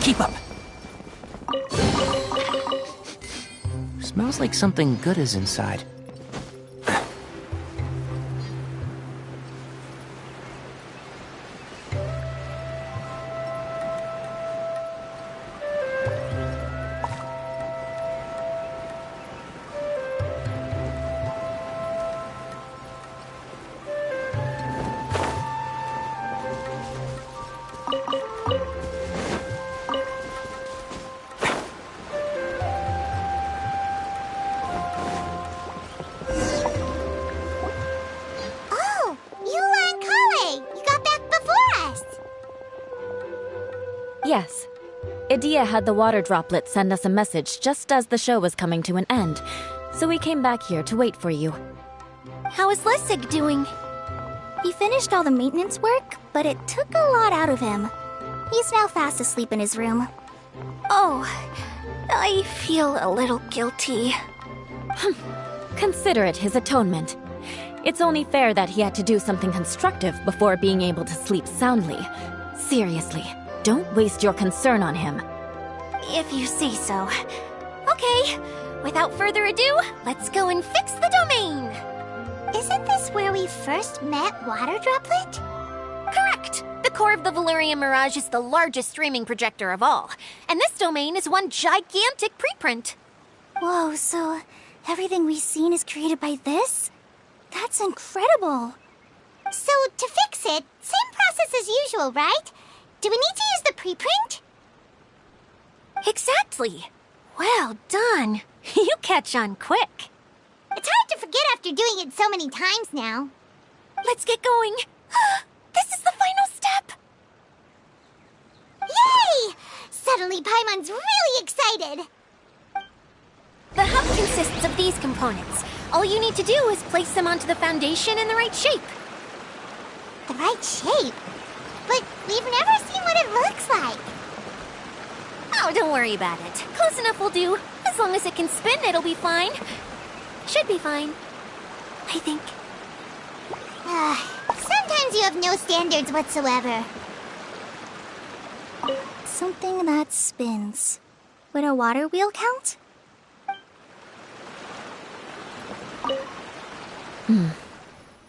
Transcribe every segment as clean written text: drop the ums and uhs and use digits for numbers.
Keep up. Smells like something good is inside. Yes. Edea had the water droplet send us a message just as the show was coming to an end, so we came back here to wait for you. How is Lessig doing? He finished all the maintenance work, but it took a lot out of him. He's now fast asleep in his room. Oh, I feel a little guilty. Consider it his atonement. It's only fair that he had to do something constructive before being able to sleep soundly. Seriously. Don't waste your concern on him. If you say so. Okay, without further ado, let's go and fix the domain! Isn't this where we first met Water Droplet? Correct! The core of the Valyria Mirage is the largest streaming projector of all, and this domain is one gigantic preprint. Whoa, so everything we've seen is created by this? That's incredible! So, to fix it, same process as usual, right? Do we need to use the preprint? Exactly. Well done. You catch on quick. It's hard to forget after doing it so many times now. Let's get going. This is the final step. Yay! Suddenly Paimon's really excited. The hub consists of these components. All you need to do is place them onto the foundation in the right shape. The right shape? But we've never seen what it looks like. Oh, don't worry about it. Close enough will do. As long as it can spin, it'll be fine. Should be fine. I think. Sometimes you have no standards whatsoever. Something that spins. Would a water wheel count?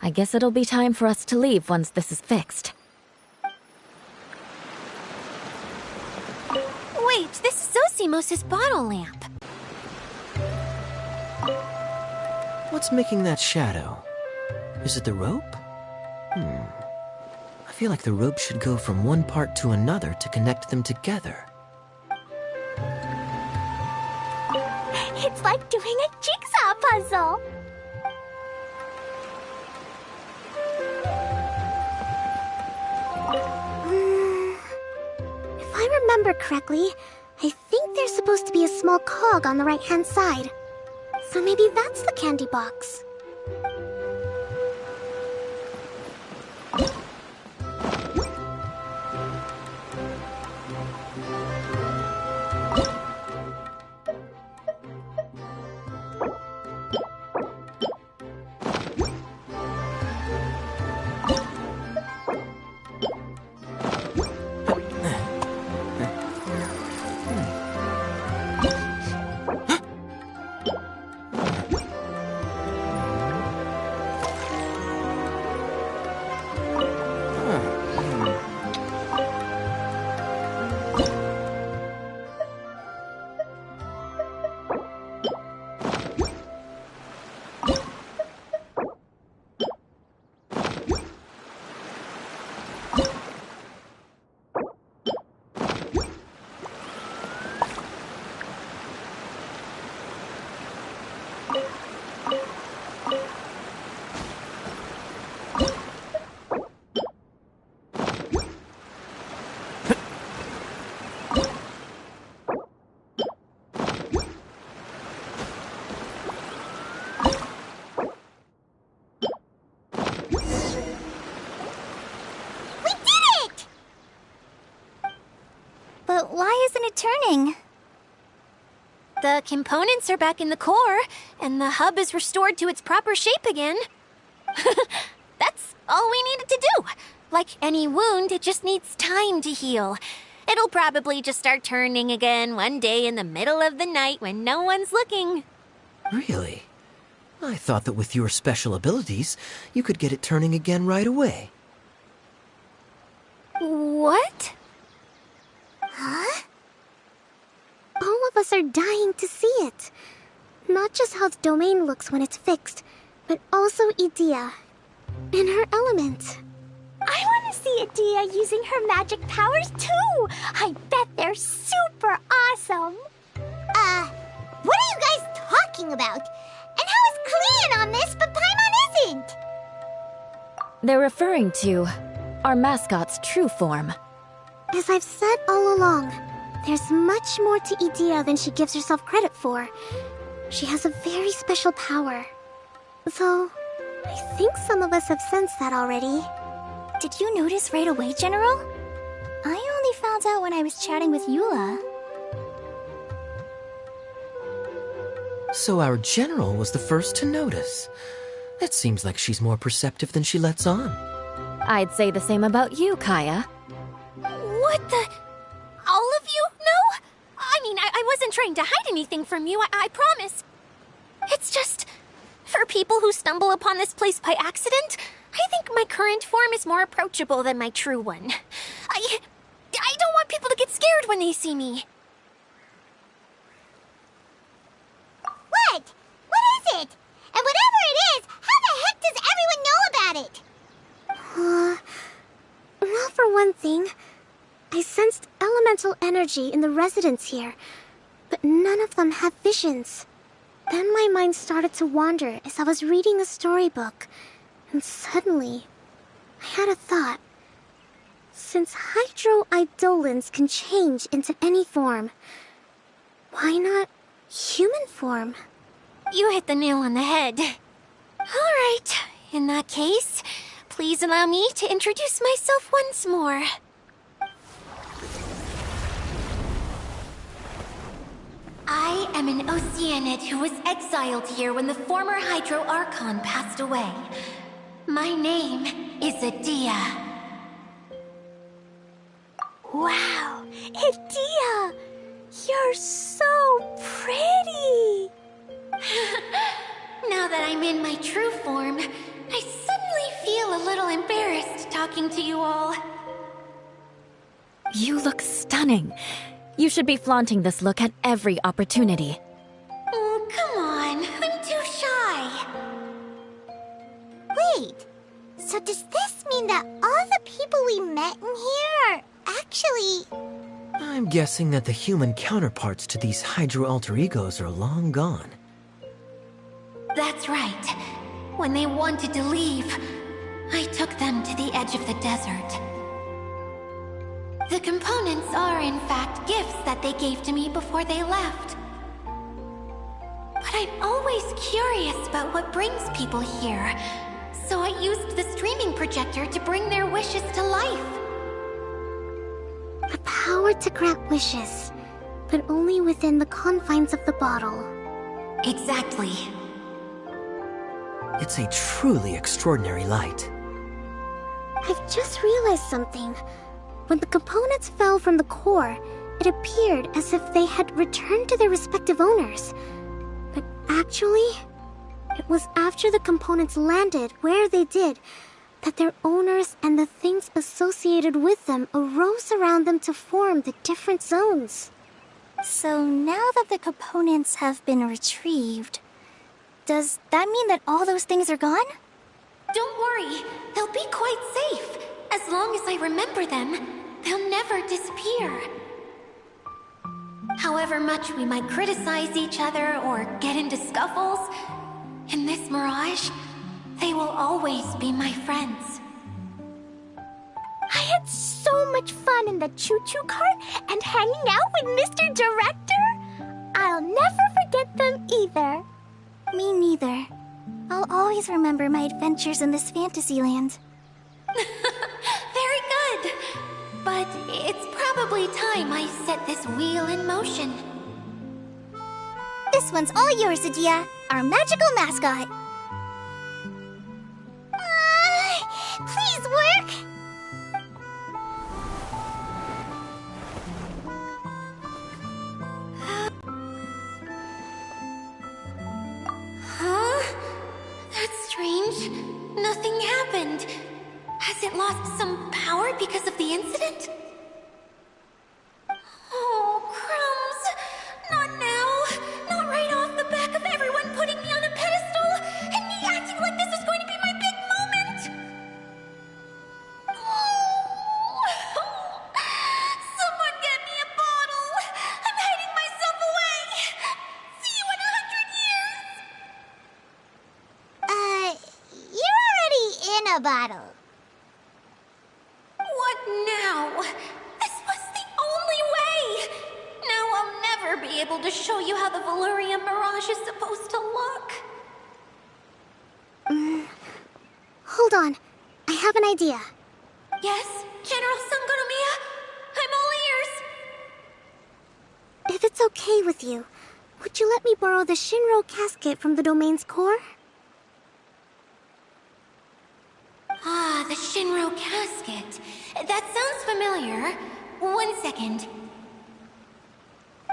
I guess it'll be time for us to leave once this is fixed. Wait, this is Zosimos' bottle lamp. What's making that shadow? Is it the rope? I feel like the rope should go from one part to another to connect them together. It's like doing a jigsaw puzzle. If I remember correctly, I think there's supposed to be a small cog on the right-hand side. So maybe that's the candy box. But why isn't it turning? The components are back in the core, and the hub is restored to its proper shape again. That's all we needed to do. Like any wound, it just needs time to heal. It'll probably just start turning again one day in the middle of the night when no one's looking. Really? I thought that with your special abilities, you could get it turning again right away. What? Huh? All of us are dying to see it. Not just how the domain looks when it's fixed, but also Edea. In her element. I want to see Edea using her magic powers too! I bet they're super awesome! What are you guys talking about? And how is Klean on this, but Paimon isn't? They're referring to our mascot's true form. As I've said all along, there's much more to Edea than she gives herself credit for. She has a very special power. Though, I think some of us have sensed that already. Did you notice right away, General? I only found out when I was chatting with Eula. So our general was the first to notice. It seems like she's more perceptive than she lets on. I'd say the same about you, Kaya. What the... All of you know? I mean, I wasn't trying to hide anything from you, I promise. It's just... For people who stumble upon this place by accident, I think my current form is more approachable than my true one. I don't want people to get scared when they see me. What? What is it? And whatever it is, how the heck does everyone know about it? Well, for one thing, I sensed elemental energy in the residents here, but none of them have visions. Then my mind started to wander as I was reading a storybook, and suddenly, I had a thought. Since hydro-eidolons can change into any form, why not human form? You hit the nail on the head. All right, in that case, please allow me to introduce myself once more. I am an Oceanid who was exiled here when the former Hydro Archon passed away. My name is Edea. Wow, Edea! You're so pretty! Now that I'm in my true form, I suddenly feel a little embarrassed talking to you all. You look stunning. You should be flaunting this look at every opportunity. Oh, come on. I'm too shy. Wait. So does this mean that all the people we met in here are actually... I'm guessing that the human counterparts to these Hydro alter egos are long gone. That's right. When they wanted to leave, I took them to the edge of the desert. The components are, in fact, gifts that they gave to me before they left. But I'm always curious about what brings people here, so I used the streaming projector to bring their wishes to life. The power to grant wishes, but only within the confines of the bottle. Exactly. It's a truly extraordinary light. I've just realized something. When the components fell from the core, it appeared as if they had returned to their respective owners. But actually, it was after the components landed where they did that their owners and the things associated with them arose around them to form the different zones. So now that the components have been retrieved, does that mean that all those things are gone? Don't worry, they'll be quite safe. As long as I remember them, they'll never disappear. However much we might criticize each other or get into scuffles, in this mirage, they will always be my friends. I had so much fun in the choo-choo cart and hanging out with Mr. Director. I'll never forget them either. Me neither. I'll always remember my adventures in this fantasy land. Very good. But it's probably time I set this wheel in motion. This one's all yours, Edea, our magical mascot. Please work. Has it lost some power because of the incident? Oh, crumbs! Not now! Not right off the back of everyone putting me on a pedestal and me acting like this is going to be my big moment! Someone get me a bottle! I'm hiding myself away! See you in 100 years! You're already in a bottle. What now? This was the only way! Now I'll never be able to show you how the Valurian Mirage is supposed to look. Hold on. I have an idea. Yes, General Sangonomiya? I'm all ears. If it's okay with you, would you let me borrow the Shinro casket from the domain's core? Ah, the Shinro casket. That sounds familiar. 1 second.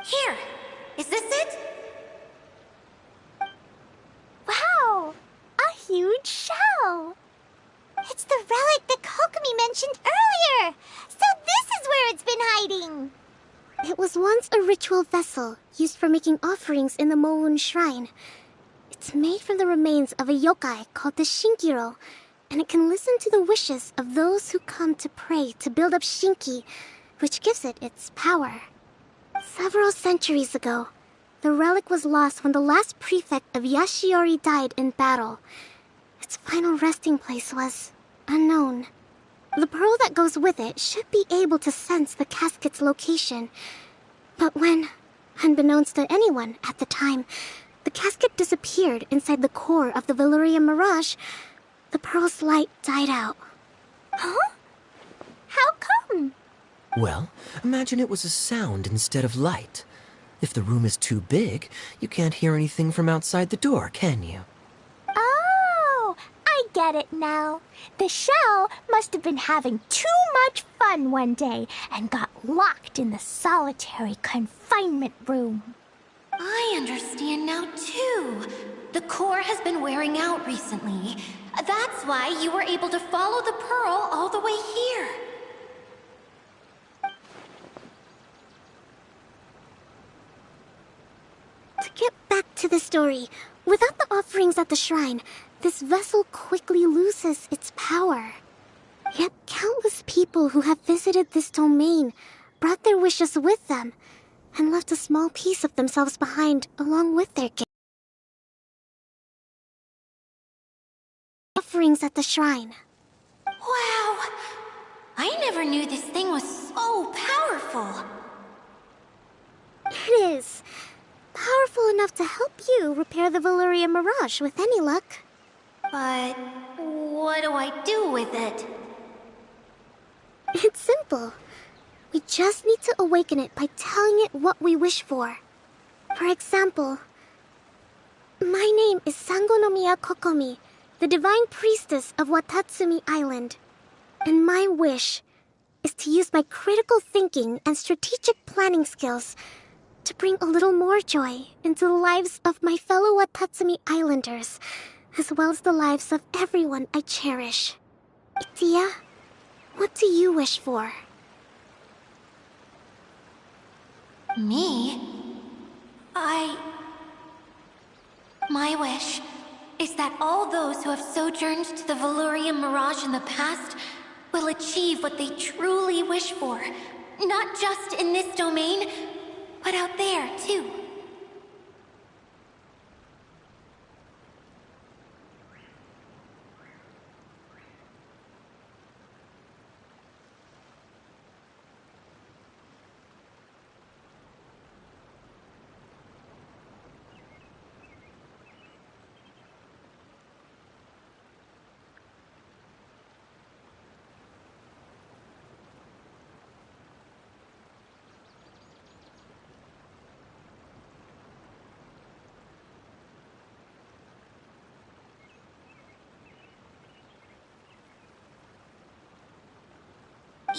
Here. Is this it? Wow! A huge shell! It's the relic that Kokomi mentioned earlier! So this is where it's been hiding! It was once a ritual vessel used for making offerings in the Moon Shrine. It's made from the remains of a yokai called the Shinkiro, and it can listen to the wishes of those who come to pray to build up Shinki, which gives it its power. Several centuries ago, the relic was lost when the last prefect of Yashiori died in battle. Its final resting place was unknown. The pearl that goes with it should be able to sense the casket's location. But when, unbeknownst to anyone at the time, the casket disappeared inside the core of the Valurian Mirage, the pearl's light died out. Huh? How come? Well, imagine it was a sound instead of light. If the room is too big, you can't hear anything from outside the door, can you? Oh, I get it now. The shell must have been having too much fun one day and got locked in the solitary confinement room. I understand now, too. The core has been wearing out recently. That's why you were able to follow the pearl all the way here. To get back to the story, without the offerings at the shrine, this vessel quickly loses its power. Yet countless people who have visited this domain brought their wishes with them and left a small piece of themselves behind along with their gifts. Offerings at the shrine. Wow! I never knew this thing was so powerful. It is. Powerful enough to help you repair the Valurian Mirage with any luck. But what do I do with it? It's simple. We just need to awaken it by telling it what we wish for. For example, my name is Sangonomiya Kokomi, the divine priestess of Watatsumi Island. And my wish is to use my critical thinking and strategic planning skills to bring a little more joy into the lives of my fellow Watatsumi Islanders, as well as the lives of everyone I cherish. Itia, what do you wish for? Me? My wish is that all those who have sojourned to the Valurian Mirage in the past will achieve what they truly wish for. Not just in this domain, but out there, too.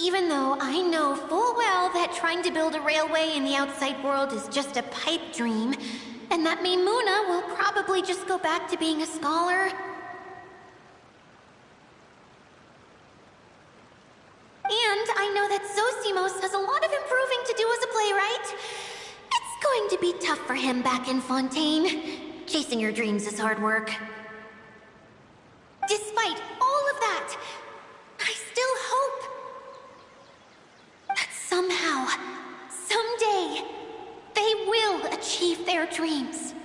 Even though I know full well that trying to build a railway in the outside world is just a pipe dream, and that Maimuna will probably just go back to being a scholar, I know that Zosimos has a lot of improving to do as a playwright. It's going to be tough for him back in Fontaine. Chasing your dreams is hard work. Despite all of that, I still hope that somehow, someday, they will achieve their dreams.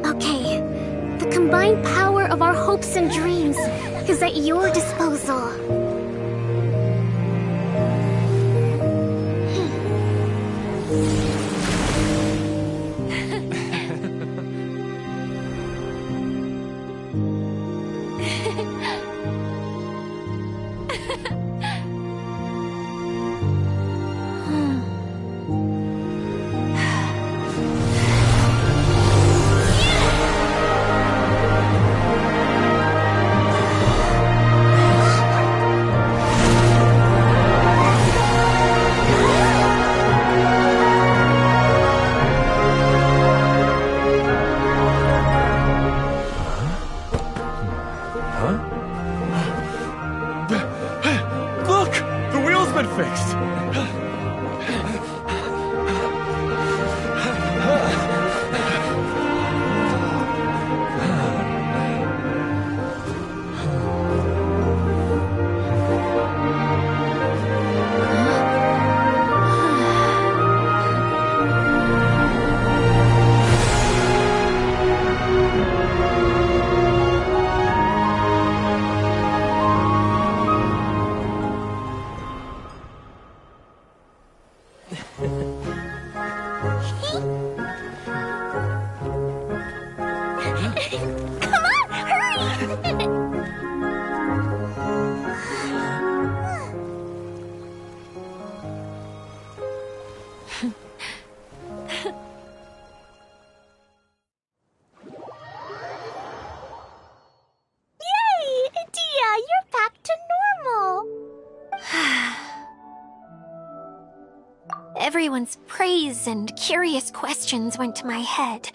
Okay, the combined power of our hopes and dreams is at your disposal. Look! The wheel's been fixed! Come on, hurry! Yay! Dia, you're back to normal. Everyone's praise and curious questions went to my head.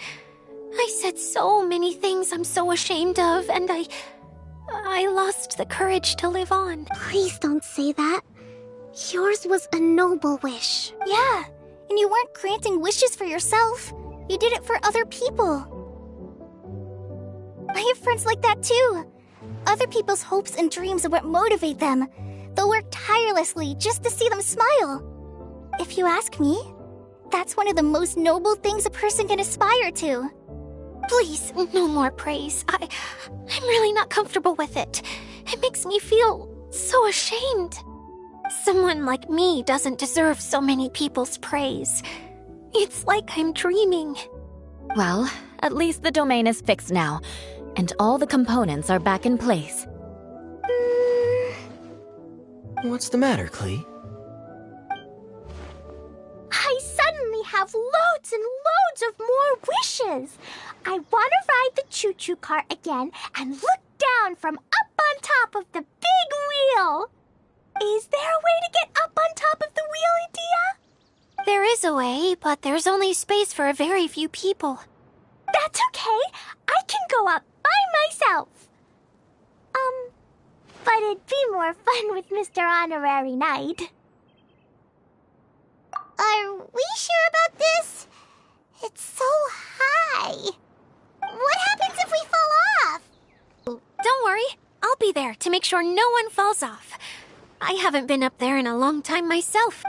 I said so many things I'm so ashamed of, and I lost the courage to live on. Please don't say that. Yours was a noble wish. Yeah, and you weren't granting wishes for yourself. You did it for other people. I have friends like that too. Other people's hopes and dreams are what motivate them. They'll work tirelessly just to see them smile. If you ask me, that's one of the most noble things a person can aspire to. Please, no more praise. I'm really not comfortable with it. It makes me feel so ashamed. Someone like me doesn't deserve so many people's praise. It's like I'm dreaming. Well, at least the domain is fixed now, and all the components are back in place. What's the matter, Klee? I suddenly have loads and loads of more wishes. I want to ride the choo-choo cart again and look down from up on top of the big wheel. Is there a way to get up on top of the wheel, Dia? There is a way, but there's only space for a very few people. That's okay. I can go up by myself. But it'd be more fun with Mr. Honorary Knight. Are we sure about this? It's so high. What happens if we fall off? Don't worry, I'll be there to make sure no one falls off. I haven't been up there in a long time myself.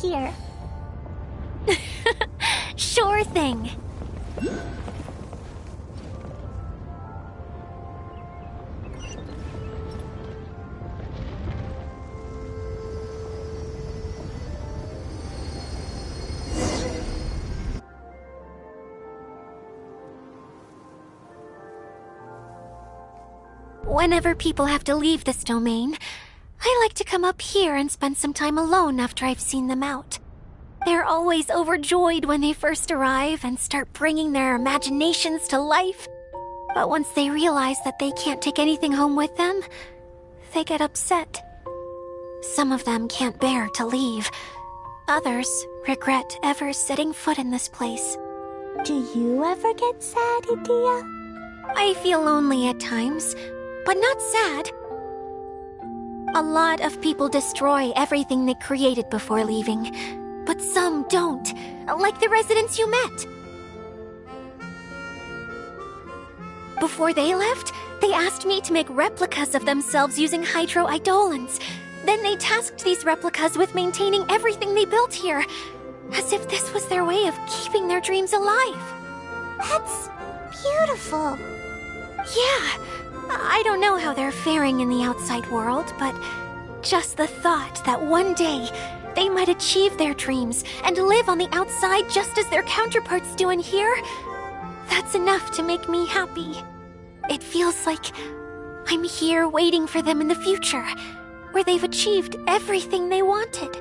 here. Sure thing. Whenever people have to leave this domain, I like to come up here and spend some time alone after I've seen them out. They're always overjoyed when they first arrive and start bringing their imaginations to life. But once they realize that they can't take anything home with them, they get upset. Some of them can't bear to leave. Others regret ever setting foot in this place. Do you ever get sad, Edea? I feel lonely at times, but not sad. A lot of people destroy everything they created before leaving, but some don't, like the residents you met. Before they left, they asked me to make replicas of themselves using hydro-eidolons. Then they tasked these replicas with maintaining everything they built here, as if this was their way of keeping their dreams alive. That's beautiful. Yeah, I don't know how they're faring in the outside world, but just the thought that one day they might achieve their dreams and live on the outside just as their counterparts do in here, that's enough to make me happy. It feels like I'm here waiting for them in the future, where they've achieved everything they wanted.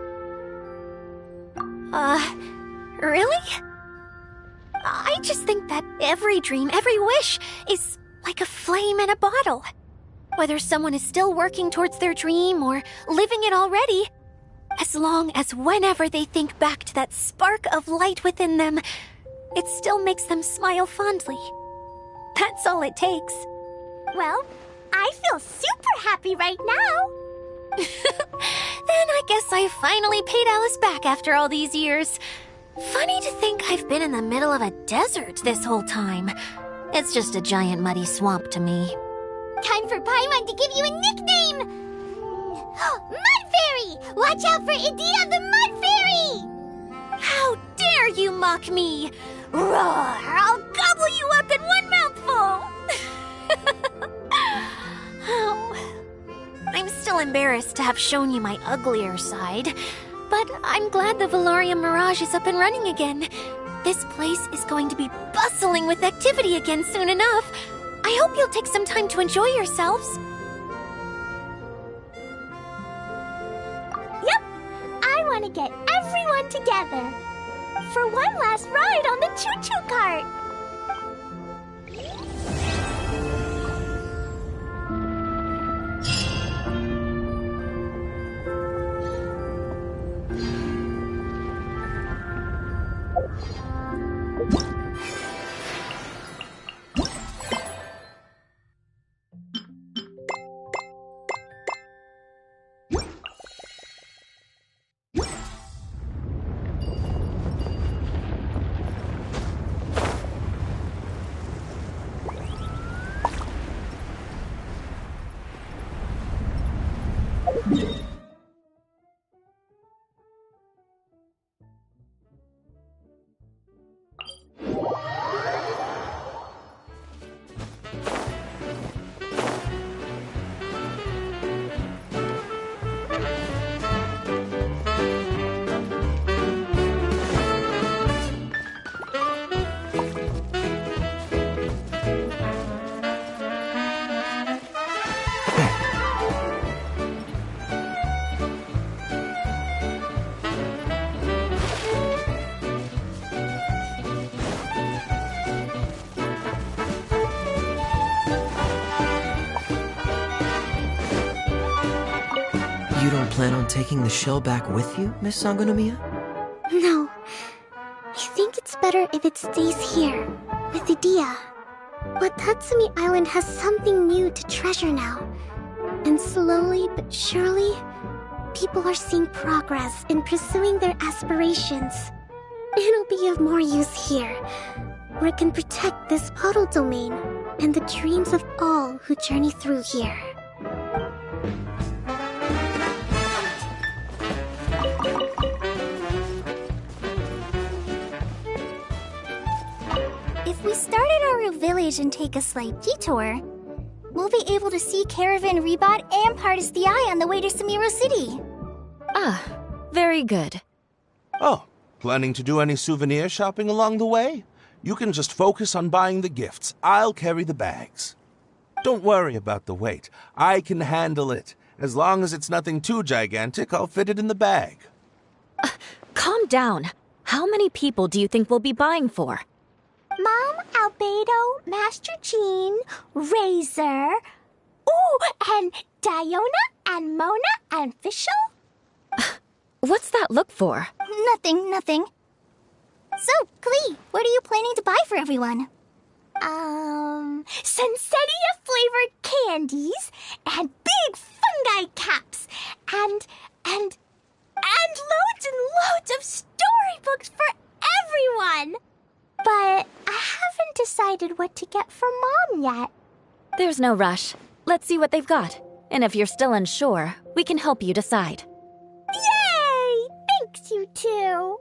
Really? I just think that every dream, every wish is like a flame in a bottle. Whether someone is still working towards their dream or living it already, as long as whenever they think back to that spark of light within them, it still makes them smile fondly. That's all it takes. Well, I feel super happy right now. Then I guess I finally paid Alice back after all these years. Funny to think I've been in the middle of a desert this whole time. It's just a giant muddy swamp to me. Time for Paimon to give you a nickname! Mud Fairy! Watch out for Edea the Mud Fairy! How dare you mock me! Roar! I'll gobble you up in one mouthful! Oh. I'm still embarrassed to have shown you my uglier side, but I'm glad the Valorium Mirage is up and running again. This place is going to be bustling with activity again soon enough. I hope you'll take some time to enjoy yourselves. Yep, I want to get everyone together for one last ride on the choo-choo cart. You don't plan on taking the shell back with you, Miss Sangonomiya? No. I think it's better if it stays here, with Edea. But Tatsumi Island has something new to treasure now. And slowly but surely, people are seeing progress in pursuing their aspirations. It'll be of more use here, where it can protect this puddle domain and the dreams of all who journey through here. If we start at our village and take a slight detour, we'll be able to see Caravan Rebot and Pardis the Eye on the way to Samiro City. Ah, very good. Oh, planning to do any souvenir shopping along the way? You can just focus on buying the gifts. I'll carry the bags. Don't worry about the weight. I can handle it. As long as it's nothing too gigantic, I'll fit it in the bag. Calm down. How many people do you think we'll be buying for? Mom, Albedo, Master Jean, Razor, and Diona, and Mona, and Fischl? What's that look for? Nothing. So, Klee, what are you planning to buy for everyone? Sensetia-flavored candies, and big fungi caps, and loads and loads of storybooks for everyone! But I haven't decided what to get for Mom yet. There's no rush. Let's see what they've got. And if you're still unsure, we can help you decide. Yay! Thanks, you two!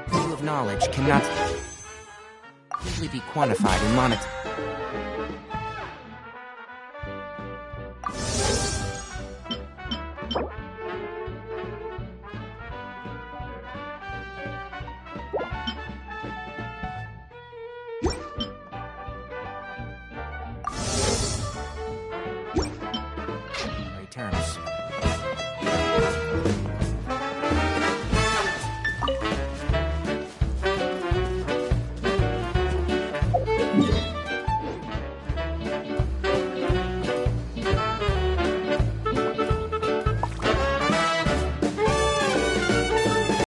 Pool of knowledge cannot simply be quantified and monitored.